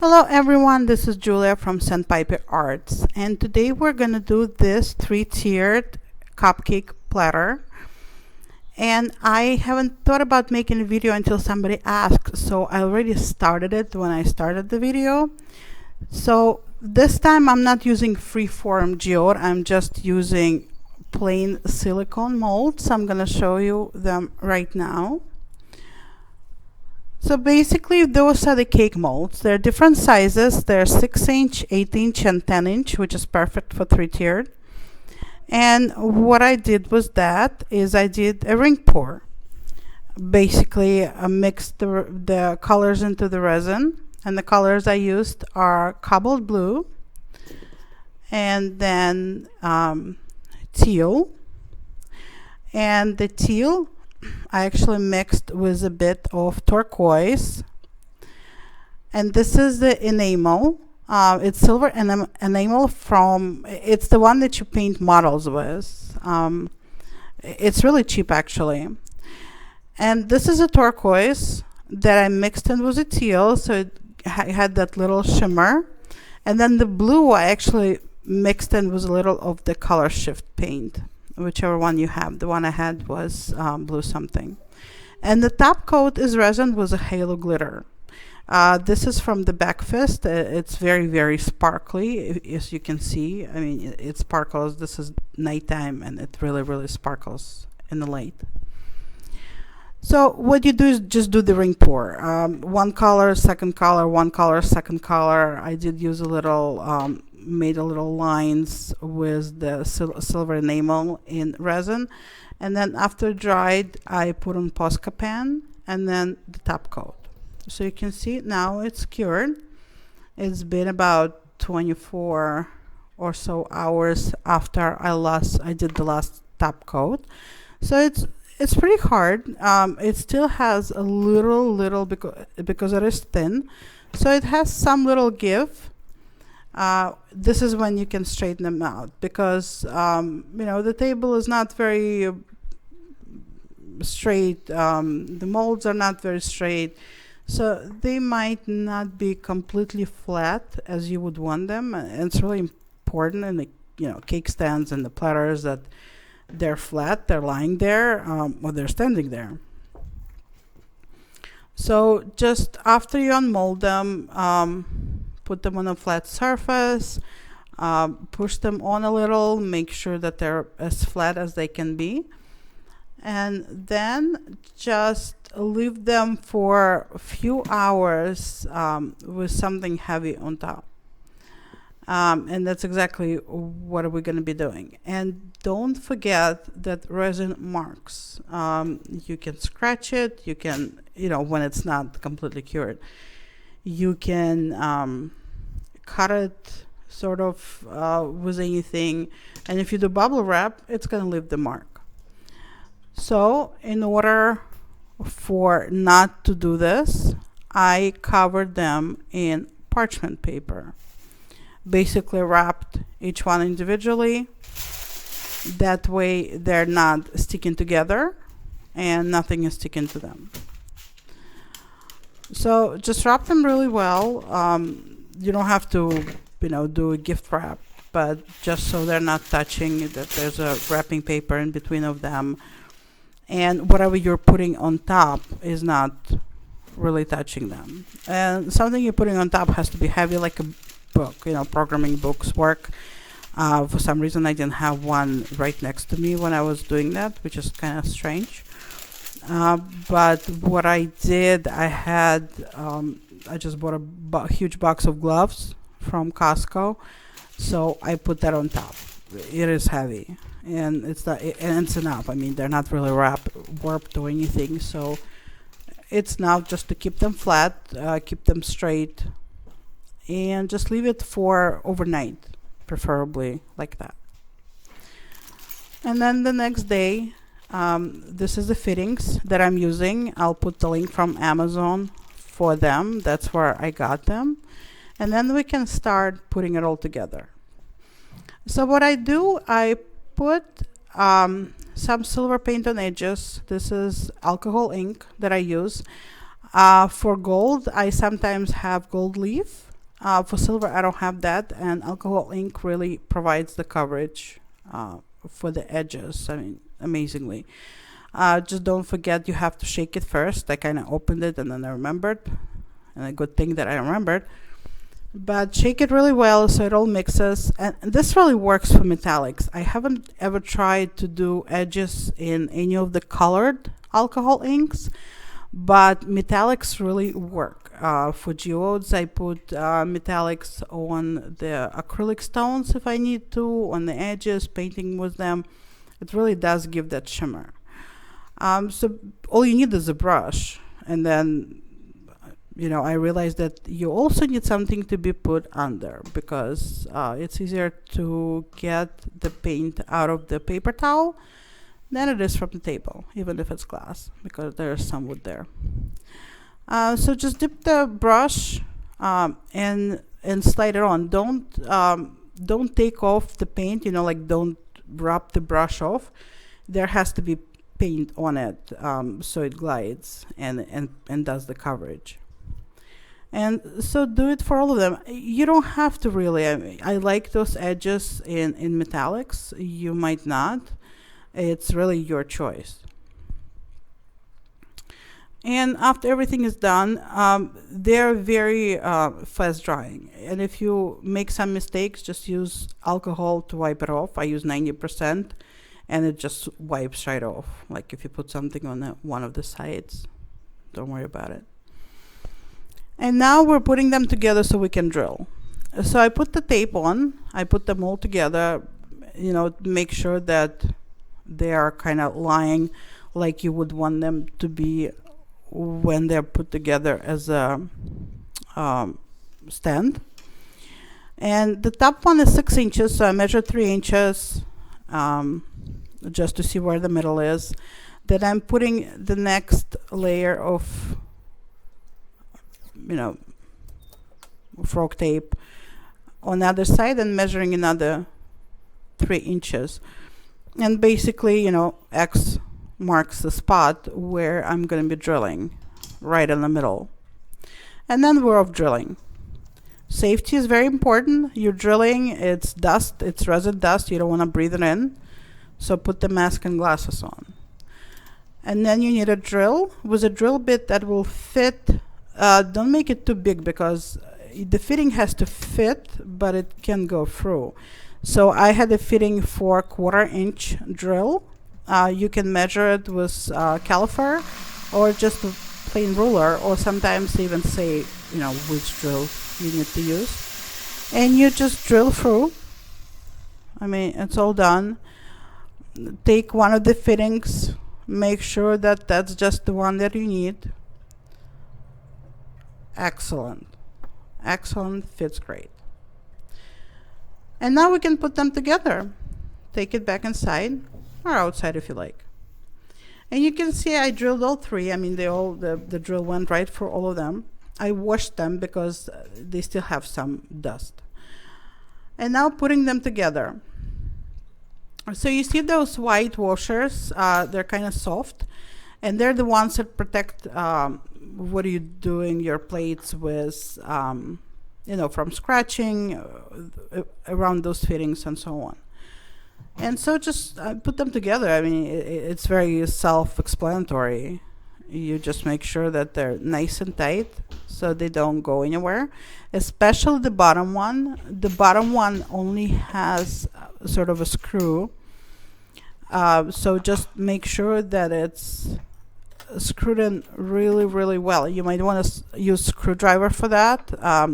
Hello everyone, this is Julia from Sandpiper Arts, and today we're going to do this 3-tiered cupcake platter. And I haven't thought about making a video until somebody asked, so I already started it when I started the video. So this time I'm not using freeform geode, I'm just using plain silicone molds. I'm going to show you them right now. So basically those are the cake molds. They're different sizes. They're 6-inch, 8-inch, and 10-inch, which is perfect for 3-tiered. And what I did was I did a ring pour. Basically, I mixed the colors into the resin, and the colors I used are cobalt blue, and then teal. And the teal I actually mixed with a bit of turquoise, and this is the enamel. It's silver enamel it's the one that you paint models with. It's really cheap actually. And this is a turquoise that I mixed in with a teal, so it had that little shimmer. And then the blue I actually mixed in with a little of the color shift paint, whichever one you have. The one I had was blue something. And the top coat is resin with a halo glitter. This is from the backfist. It's very, very sparkly, as you can see. I mean, it sparkles. This is nighttime, and it really, really sparkles in the light. So what you do is just do the ring pour. One color, second color, one color, second color. I did use a little made a little lines with the silver enamel in resin, and then after dried I put on Posca pan and then the top coat. So you can see now it's cured. It's been about 24 or so hours after I did the last top coat. So it's pretty hard. It still has a little because it is thin, so it has some little give. This is when you can straighten them out, because the table is not very straight. The molds are not very straight, so they might not be completely flat as you would want them. And it's really important in the cake stands and the platters that they're flat, they're lying there, or they're standing there. So just after you unmold them, put them on a flat surface, push them on a little, make sure that they're as flat as they can be, and then just leave them for a few hours with something heavy on top. And that's exactly what we're going to be doing. And don't forget that resin marks. You can scratch it, you can, when it's not completely cured. You can cut it sort of with anything, and if you do bubble wrap, it's going to leave the mark. So in order for not to do this, I covered them in parchment paper. Basically wrapped each one individually. That way they're not sticking together and nothing is sticking to them. So just wrap them really well. You don't have to, do a gift wrap, but just so they're not touching, that there's a wrapping paper in between of them. And whatever you're putting on top is not really touching them. And something you're putting on top has to be heavy, like a book. Programming books work. For some reason, I didn't have one right next to me when I was doing that, which is kind of strange. But what I did, I just bought a huge box of gloves from Costco, so I put that on top. It is heavy, and it's enough. I mean, they're not really warped or anything, so it's enough just to keep them flat, keep them straight, and just leave it for overnight, preferably like that. And then the next day, this is the fittings that I'm using. I'll put the link from Amazon for them. That's where I got them. And then we can start putting it all together. So what I do, I put some silver paint on edges. This is alcohol ink that I use. For gold, I sometimes have gold leaf. For silver, I don't have that, and alcohol ink really provides the coverage for the edges. I mean, amazingly. Just don't forget you have to shake it first. I kind of opened it and then I remembered, and a good thing that I remembered. But shake it really well so it all mixes, and this really works for metallics. I haven't ever tried to do edges in any of the colored alcohol inks, but metallics really work. For geodes, I put metallics on the acrylic stones if I need to, on the edges, painting with them. It really does give that shimmer. So all you need is a brush, and then I realized that you also need something to be put under, because it's easier to get the paint out of the paper towel than it is from the table, even if it's glass, because there's some wood there. So just dip the brush and slide it on. Don't take off the paint, like don't rub the brush off. There has to be paint on it, so it glides and does the coverage. And so do it for all of them. You don't have to really. I like those edges in metallics. You might not. It's really your choice. And after everything is done, they're very fast drying. And if you make some mistakes, just use alcohol to wipe it off. I use 90%, and it just wipes right off. Like if you put something on one of the sides, don't worry about it. And now we're putting them together so we can drill. So I put the tape on. I put them all together, make sure that they are kind of lying like you would want them to be when they're put together as a stand. And the top one is 6 inches, so I measured 3 inches just to see where the middle is. Then I'm putting the next layer of frog tape on the other side and measuring another 3 inches. And basically, X marks the spot where I'm going to be drilling, right in the middle. And then we're off drilling. Safety is very important. You're drilling, it's dust, it's resin dust, you don't want to breathe it in. So put the mask and glasses on. And then you need a drill with a drill bit that will fit. Don't make it too big, because the fitting has to fit, but it can go through. So I had a fitting for 1/4 inch drill. You can measure it with caliper or just a plain ruler, or sometimes even say, which drill you need to use. And you just drill through. It's all done. Take one of the fittings, make sure that that's just the one that you need. Excellent. Excellent, fits great. And now we can put them together. Take it back inside, or outside if you like. And you can see I drilled all 3. The drill went right for all of them. I washed them because they still have some dust. And now putting them together. So you see those white washers, they're kind of soft, and they're the ones that protect what are you doing your plates with, from scratching around those fittings and so on. And so just put them together. It's very self-explanatory. You just make sure that they're nice and tight so they don't go anywhere, especially the bottom one. The bottom one only has sort of a screw. So just make sure that it's screwed in really, really well. You might want to use screwdriver for that.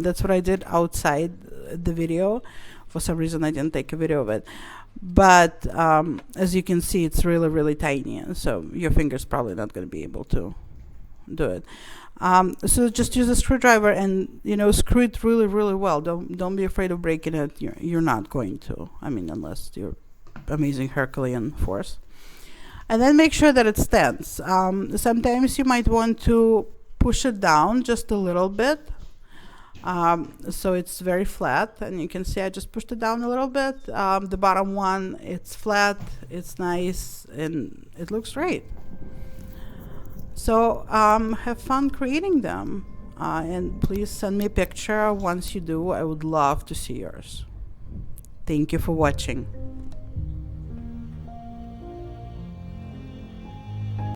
That's what I did outside the video. For some reason, I didn't take a video of it. But as you can see, it's really, really tiny. So your finger's probably not going to be able to do it. So just use a screwdriver and, screw it really, really well. Don't be afraid of breaking it. You're not going to. Unless you're amazing Herculean force. And then make sure that it stands. Sometimes you might want to push it down just a little bit. So it's very flat, and you can see I just pushed it down a little bit. The bottom one, it's flat, it's nice, and it looks great. So have fun creating them. And please send me a picture once you do. I would love to see yours. Thank you for watching.